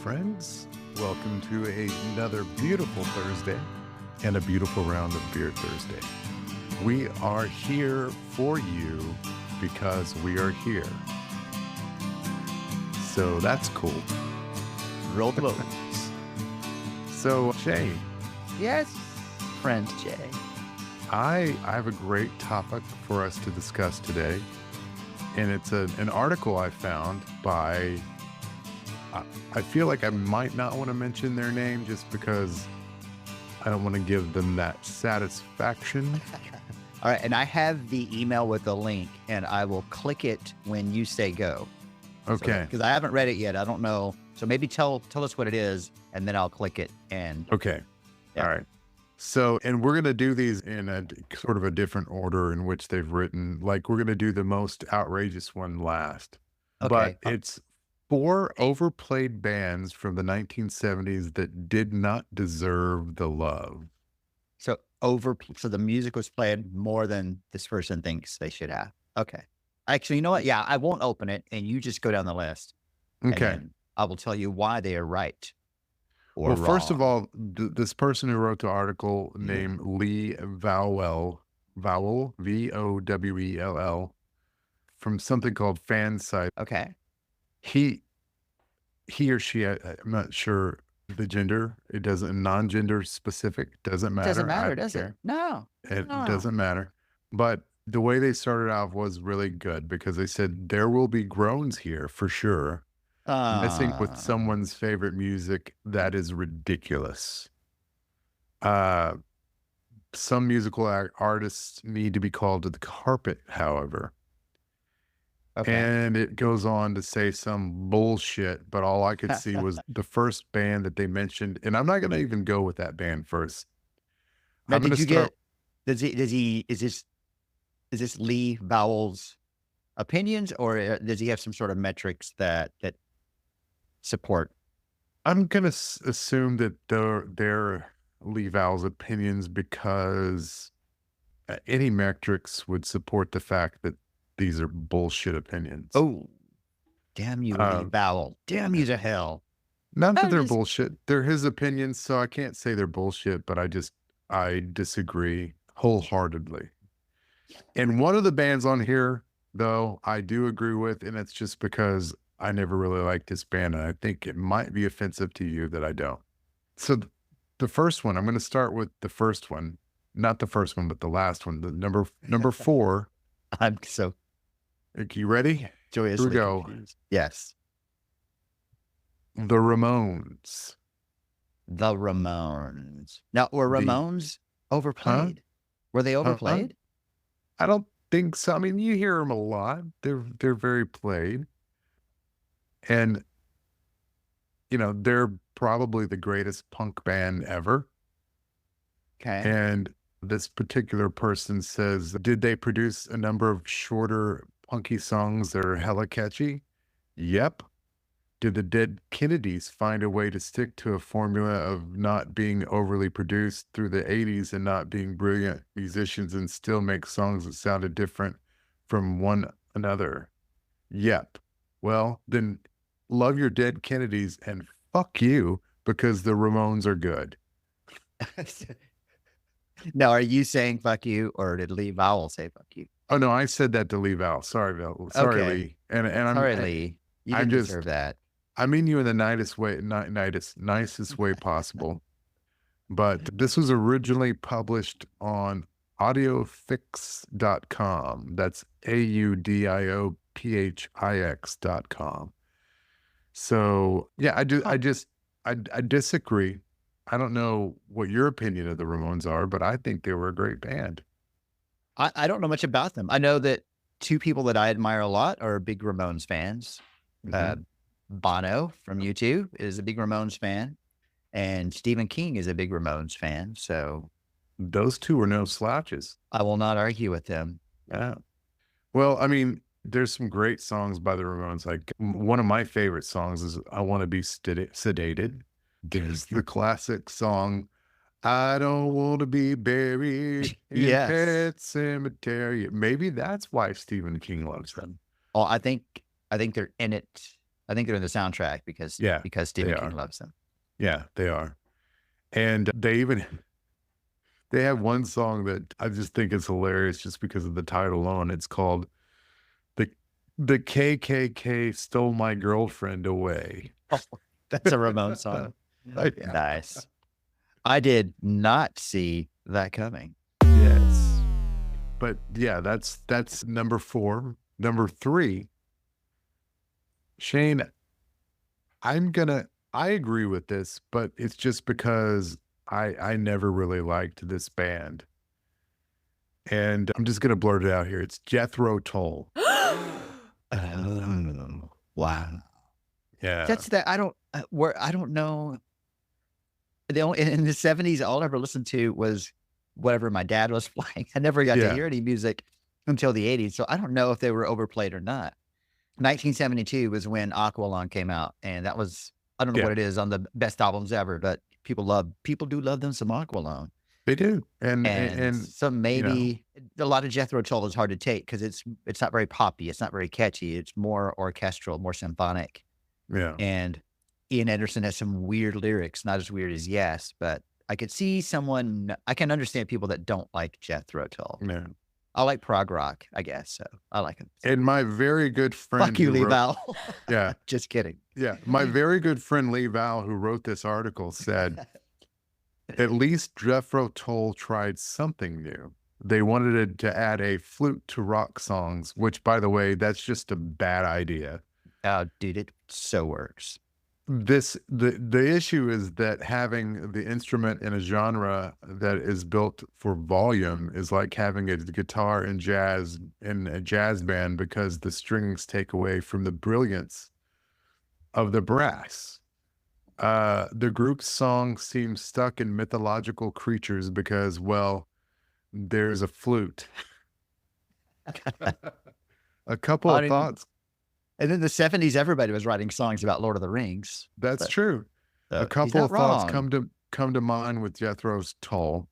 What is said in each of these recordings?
friends. Welcome to another beautiful Thursday and a beautiful round of Beer Thursday. We are here for you because we are here. So that's cool. Roll the bones. So, Shayne. Yes, friend Jay. I have a great topic for us to discuss today. And it's an article I found by, I feel like I might not want to mention their name just because I don't want to give them that satisfaction. All right, and I have the email with the link, and I will click it when you say go. Okay. Because I haven't read it yet. I don't know. So maybe tell us what it is, and then I'll click it. And Okay. Yeah. All right. So, and we're going to do these in a sort of a different order in which they've written. Like, we're going to do the most outrageous one last. Okay. But it's 4 overplayed bands from the 1970s that did not deserve the love. So the music was played more than this person thinks they should have. Okay. Actually, you know what? Yeah, I won't open it, and you just go down the list. Okay. And then I will tell you why they are right. Well, first of all, this person who wrote the article named Lee Vowell, Vowell, from something called Fan Site. Okay. He or she, I'm not sure the gender. It doesn't, non-gender specific, doesn't matter. Doesn't I matter, don't does it? care. No. It No. doesn't matter. But the way they started off was really good because they said there will be groans here for sure. Messing with someone's favorite music, that is ridiculous. Some musical artists need to be called to the carpet, however. Okay. And it goes on to say some bullshit, but all I could see was the first band that they mentioned, and I'm not going to even go with that band first. Now, I'm going to start. Is this Lee Vowell's opinions, or does he have some sort of metrics that support? I'm going to assume that they're Lee Vowell's opinions because any metrics would support the fact that these are bullshit opinions. Oh, damn you, Lee Vowell. Damn you to hell. Not that they're bullshit. They're his opinions, so I can't say they're bullshit, but I disagree wholeheartedly. And one of the bands on here, though, I do agree with, and it's just because I never really liked this band, and I think it might be offensive to you that I don't. So the first one, I'm going to start with the first one. Not the first one, but the last one. The number 4. I'm so You ready? joyously Here we go. confused. Yes. The Ramones. The Ramones. Now, were Ramones overplayed? Were they overplayed? I don't think so. I mean, you hear them a lot. They're very played. And, you know, they're probably the greatest punk band ever. Okay. And this particular person says, did they produce a number of shorter, punky songs that are hella catchy? Yep. Did the Dead Kennedys find a way to stick to a formula of not being overly produced through the 80s and not being brilliant musicians and still make songs that sounded different from one another? Yep. Well, then love your Dead Kennedys and fuck you because the Ramones are good. Now, are you saying fuck you, or did Lee Vowell say fuck you? Oh no, I said that to Lee Vowell. Sorry, Vowell. Sorry, Okay. Lee. And I'm Sorry, Lee. You didn't deserve that. I mean you in the nicest way possible. But this was originally published on audiofix.com. That's AUDIOPHIX.com. So yeah, I disagree. I don't know what your opinion of the Ramones are, but I think they were a great band. I don't know much about them. I know that 2 people that I admire a lot are big Ramones fans. Bono from U2 is a big Ramones fan, and Stephen King is a big Ramones fan. So those 2 are no slouches. I will not argue with them. Yeah. Well, I mean, there's some great songs by the Ramones. Like one of my favorite songs is "I Want to Be Sedated." There's the classic song, "I Don't Want to Be Buried in Pet Cemetery." Maybe that's why Stephen King loves them. Oh, I think they're in it I think they're in the soundtrack because Stephen King loves them. Yeah, they are. And they have one song that I just think is hilarious just because of the title alone. It's called The KKK Stole My Girlfriend Away. Oh, that's a Ramones song. Yeah. Nice. I did not see that coming. Yes. But yeah, that's number 4. Number 3, Shayne, I agree with this, but it's just because I never really liked this band. And I'm just gonna blurt it out here. It's Jethro Tull. Wow. Yeah. That's that. I don't know. In the 70s, all I ever listened to was whatever my dad was playing. I never got to hear any music until the 80s. So I don't know if they were overplayed or not. 1972 was when Aqualung came out. And that was, I don't know what it is on the best albums ever, but people do love them some Aqualung. They do. And so maybe a lot of Jethro Tull is hard to take because it's not very poppy. It's not very catchy. It's more orchestral, more symphonic. Yeah. And Ian Anderson has some weird lyrics, not as weird as Yes, but I could see I can understand people that don't like Jethro Tull. Yeah. I like prog rock, I guess. So I like him. And my very good friend. Fuck you, Lee Vowell. Yeah. Just kidding. Yeah. My very good friend Lee Vowell, who wrote this article, said, at least Jethro Tull tried something new. They wanted to add a flute to rock songs, which, by the way, that's just a bad idea. Oh, dude, it so works. The issue is that having the instrument in a genre that is built for volume is like having a guitar in a jazz band, because the strings take away from the brilliance of the brass. The group's song seems stuck in mythological creatures because, well, there's a flute. A couple of thoughts. And in the 70s, everybody was writing songs about Lord of the Rings. That's true. A couple of thoughts come to mind with Jethro Tull.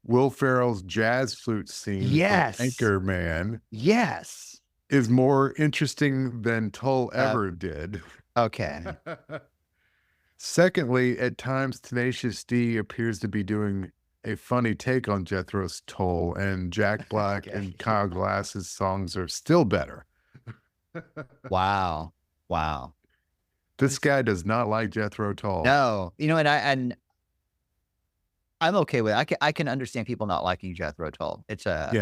Will Ferrell's jazz flute scene, yes, Anchorman, yes, is more interesting than Tull ever did. Okay. Secondly, at times Tenacious D appears to be doing a funny take on Jethro's Tull, and Jack Black and Kyle Glass's songs are still better. Wow. This guy does not like Jethro Tull. No, and I'm okay with it. I can understand people not liking Jethro Tull. It's like,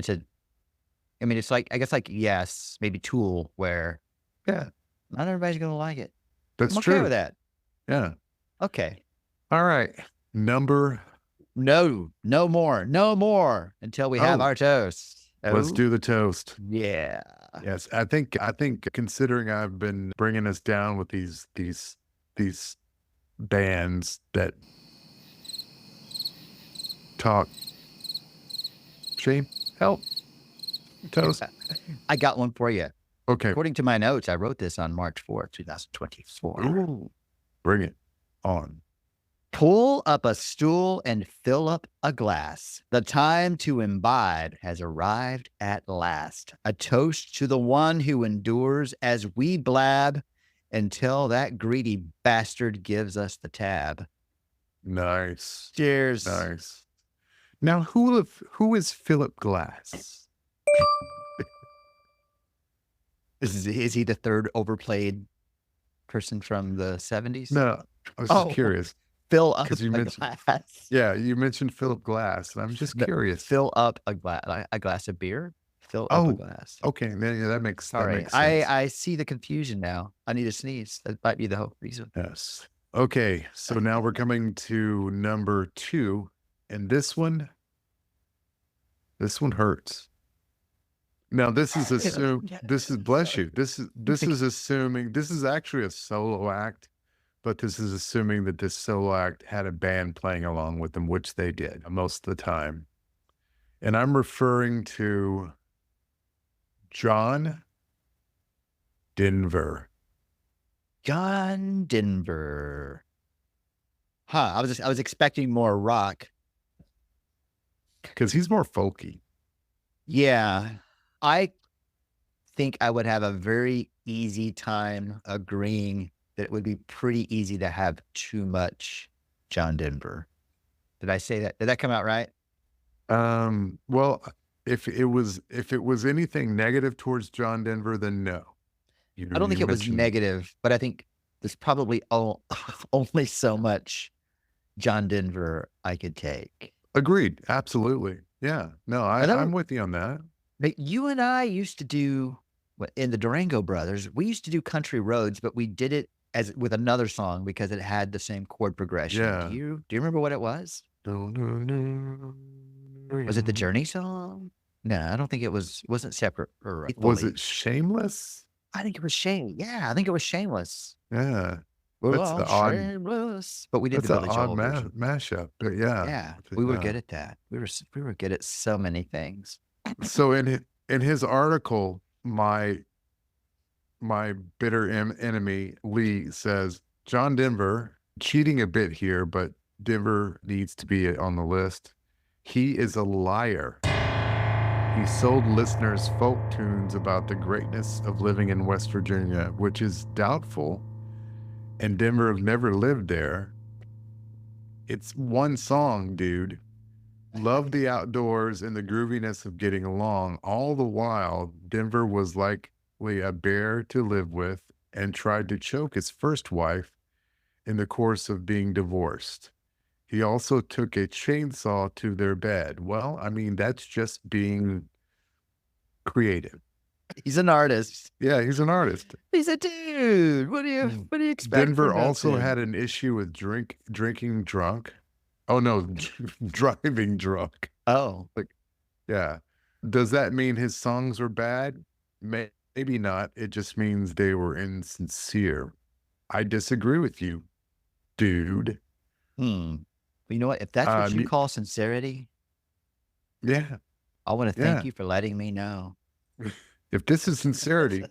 I guess like, yes, maybe Tool, where not everybody's going to like it. That's I'm okay true with that. Yeah. Okay. All right. No more until we have our toast. Let's do the toast. Yeah. Yes. I think considering I've been bringing us down with these bands that talk. Shayne, help. Toast. I got one for you. Okay. According to my notes, I wrote this on March 4th, 2024. Ooh, bring it on. Pull up a stool and fill up a glass. The time to imbibe has arrived at last. A toast to the one who endures as we blab until that greedy bastard gives us the tab. Nice. Cheers. Nice. Now, who is Philip Glass? Is he the third overplayed person from the 70s? No, I was just curious. Fill up you a glass. Yeah, you mentioned Philip Glass, and I'm just curious. Fill up a glass of beer. Fill up a glass. Okay, yeah, that makes sense. I see the confusion now. I need to sneeze. That might be the whole reason. Yes. Okay, so now we're coming to number 2, and this one hurts. Now this is bless you. This is assuming this is actually a solo act, but this is assuming that this solo act had a band playing along with them, which they did most of the time. And I'm referring to John Denver. John Denver. I was expecting more rock. Because he's more folky. Yeah. I think I would have a very easy time agreeing that it would be pretty easy to have too much John Denver. Did I say that? Did that come out right? Well, if it was anything negative towards John Denver, then no. I don't think You it was mentioned negative, but I think there's probably only so much John Denver I could take. agreed. Absolutely. Yeah. No, I know I'm with you on that. that you and I used to do in the Durango Brothers. We used to do Country Roads, but we did it as with another song because it had the same chord progression. Yeah. Do you remember what it was? Was it the Journey song? No, I don't think it was. Wasn't separate or Was fully. it Shameless? I think it was Shane. Yeah, I think it was Shameless. Yeah. We're That's all the odd shameless, but we did that's the an Billy odd Joel version. mashup. But yeah. Yeah, Yeah. we were good at that. We were good at so many things. So in his article, my bitter enemy Lee says John Denver cheating a bit here, but Denver needs to be on the list. He is a liar. He sold listeners folk tunes about the greatness of living in West Virginia, which is doubtful, and Denver never lived there. It's one song, dude. Love the outdoors and the grooviness of getting along. All the while, Denver was likely a bear to live with and tried to choke his first wife in the course of being divorced. He also took a chainsaw to their bed. Well, I mean, that's just being creative. He's an artist. Yeah, he's an artist. He's a dude. What do you expect? Denver from also him? had an issue with drinking drunk. Oh no, driving drunk. Oh, Yeah. Does that mean his songs were bad? Maybe not. It just means they were insincere. I disagree with you, dude. you know what? If that's what you Me- call sincerity, yeah. I want to thank Yeah. you for letting me know. If this is sincerity,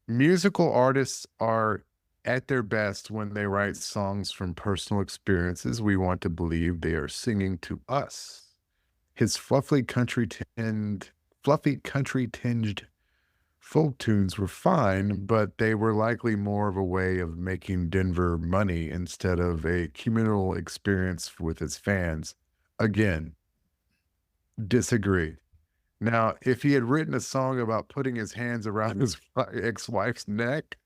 musical artists are at their best when they write songs from personal experiences. We want to believe they are singing to us. His fluffy country tinged folk tunes were fine, but they were likely more of a way of making Denver money instead of a communal experience with his fans. Again, disagree. Now, if he had written a song about putting his hands around his ex-wife's neck,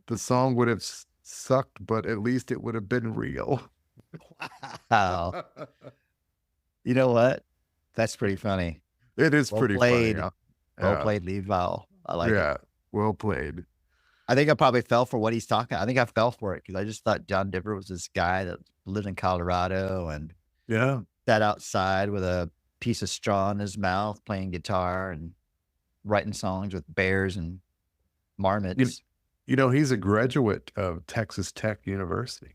the song would have sucked, but at least it would have been real. Wow. You know what? That's pretty funny. It is Well pretty played. funny. Well played, Lee Vowell. I like it. Well played. I think I probably fell for what he's talking. I think I fell for it because I just thought John Denver was this guy that lived in Colorado and Yeah. sat outside with a piece of straw in his mouth, playing guitar and writing songs with bears and marmots. You know, he's a graduate of Texas Tech University.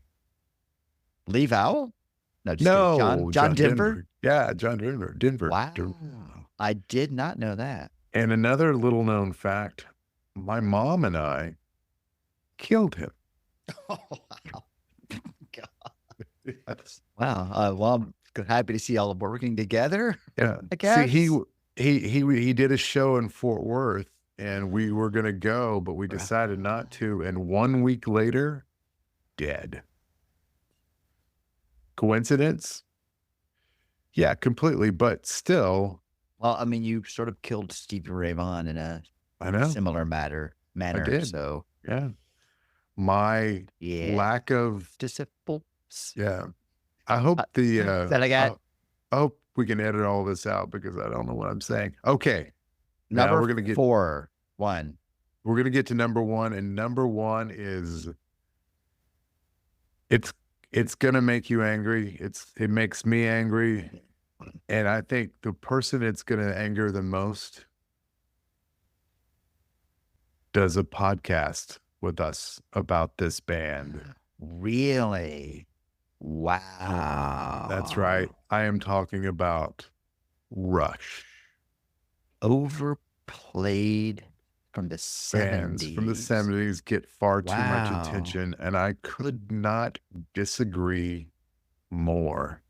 Lee Vowell? No, just No, kidding. John Denver? Yeah, John Denver. Denver. Wow. I did not know that. And another little known fact, my mom and I killed him. Oh, wow. God. Wow. Well, I'm happy to see y'all working together. Yeah. I guess. See, he did a show in Fort Worth and we were going to go, but we decided not to. And 1 week later, dead. Coincidence? Yeah, completely. But still. Well, I mean, you sort of killed Stevie Ray Vaughan in a similar manner. I did. So yeah. My lack of disciples. Yeah. I hope that I got. I hope we can edit all this out because I don't know what I'm saying. Okay. Number now we're gonna get 1. We're gonna get to number 1, and number 1 is it's gonna make you angry. It makes me angry. And I think the person it's gonna anger the most does a podcast with us about this band. Really? Wow. That's right. I am talking about Rush. Overplayed from the 70s. Bands from the 70s get far too much attention, and I could not disagree more.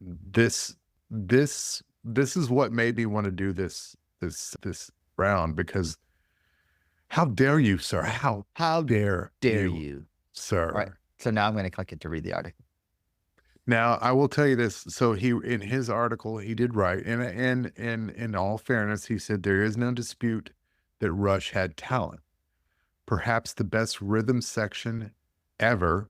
This is what made me want to do this round, because How dare you, sir? How dare Dare you, you? sir? All right. So now I'm going to click it to read the article. Now, I will tell you this. So he, in his article, he did write, and in all fairness, he said there is no dispute that Rush had talent. Perhaps the best rhythm section ever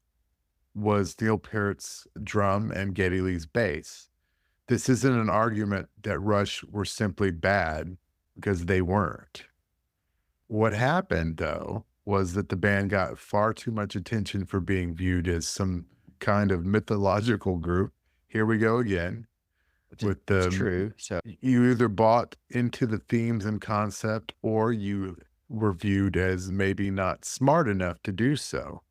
was Neil Peart's drum and Geddy Lee's bass. This isn't an argument that Rush were simply bad, because they weren't. What happened, though, was that the band got far too much attention for being viewed as some kind of mythological group. Here we go again Which with is the true. So you either bought into the themes and concept, or you were viewed as maybe not smart enough to do so.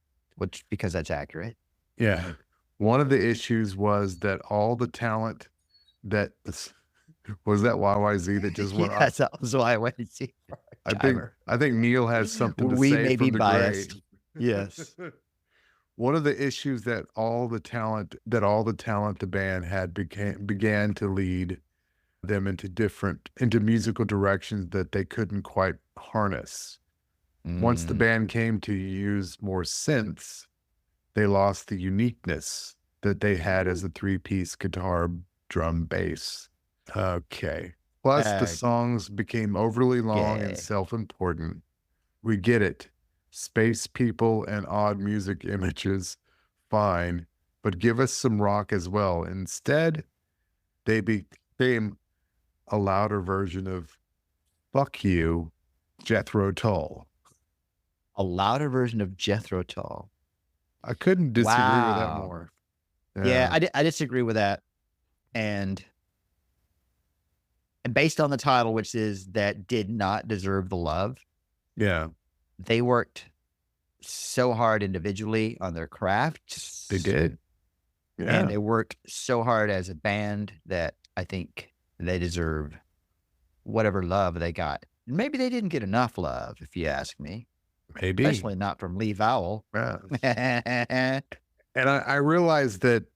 because that's accurate. Yeah. One of the issues was that all the talent that was that YYZ that just went off. Yes, that was why I went to see. I think Neil has something to We say may from be the biased. grave. Yes. One of the issues that all the talent the band had began to lead them into musical directions that they couldn't quite harness. Once the band came to use more synths, they lost the uniqueness that they had as a three-piece guitar, drum, bass. Okay. Plus, the songs became overly long and self-important. We get it. Space people and odd music images, fine, but give us some rock as well. Instead, they became a louder version of "Fuck You," Jethro Tull. A louder version of Jethro Tull. I couldn't disagree with that Wow. more. Yeah, I disagree with that. And based on the title, which is that did not deserve the love, Yeah, they worked so hard individually on their craft. they did. Yeah. And they worked so hard as a band that I think they deserve whatever love they got. Maybe they didn't get enough love, if you ask me. Maybe. Especially not from Lee Vowell. Yeah. And I realize that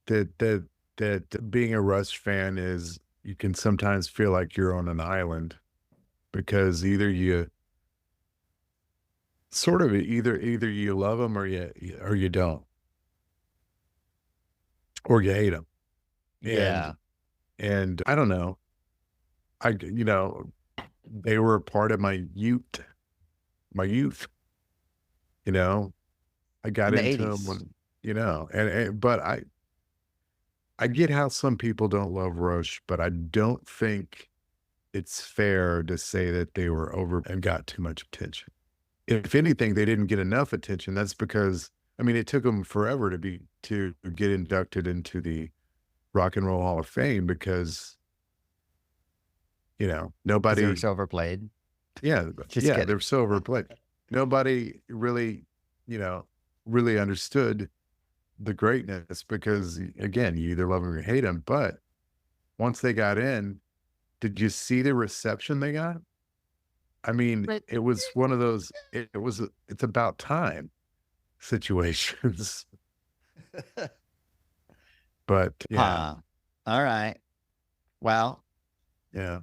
being a Rush fan is, you can sometimes feel like you're on an island, because either you love them or you don't, or you hate them. Yeah. And I don't know. They were a part of my youth. I got In the into them 80s. when, but I get how some people don't love Rush, but I don't think it's fair to say that they were over and got too much attention. If anything, they didn't get enough attention. That's because, it took them forever to get inducted into the Rock and Roll Hall of Fame, because, nobody. They're so overplayed. Yeah. Just yeah. kidding. They're so overplayed. Nobody really, really understood the greatness, because, again, you either love them or you hate them. But once they got in, did you see the reception they got? It was one of those, it's about time situations. But yeah. All right. Well, Yeah.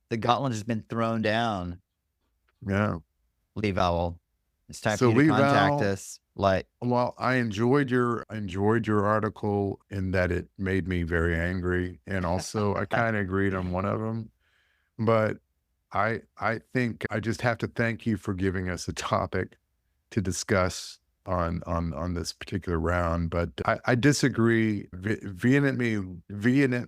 the gauntlet has been thrown down. Yeah. Lee Vowell. It's time So for you to Lee contact Vowell, us. Like, well, I enjoyed your article in that it made me very angry, and also I kind of agreed on one of them. But I think I just have to thank you for giving us a topic to discuss on this particular round. But I disagree vehemently. Vietnamesely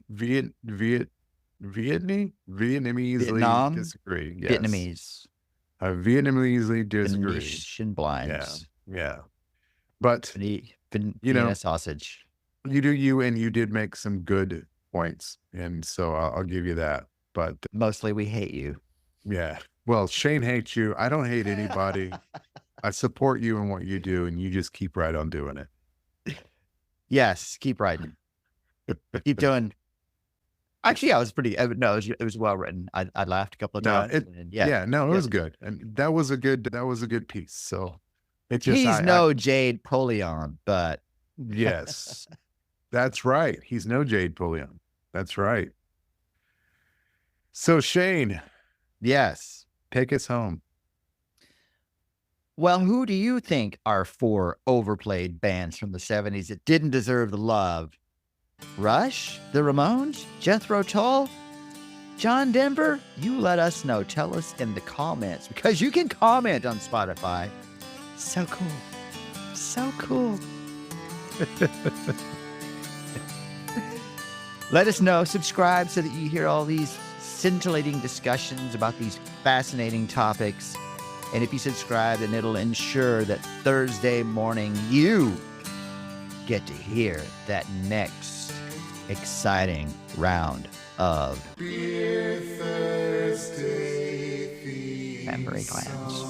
Vietnam? disagree. Yes. Vietnamese. I vehemently disagree. Venetian blinds. Yeah. But Vienna sausage. you do you, and you did make some good points, and so I'll give you that. But Mostly we hate you. yeah, well, Shayne hates you. I don't hate anybody. I support you in what you do, and you just keep right on doing it. Yes, keep writing. Keep doing. Actually, I was pretty. No, it was well written. I laughed a couple of times. It was good, and that was a good piece. So it just he's no Jade Polion, but yes, that's right. He's no Jade Polion. That's right. So Shayne, yes, take us home. Well, who do you think are 4 overplayed bands from the 70s that didn't deserve the love? Rush? The Ramones? Jethro Tull? John Denver? You let us know. Tell us in the comments, because you can comment on Spotify. So cool. So cool. Let us know. Subscribe so that you hear all these scintillating discussions about these fascinating topics. And if you subscribe, then it'll ensure that Thursday morning you get to hear that next exciting round of Beer Thursday memory glands.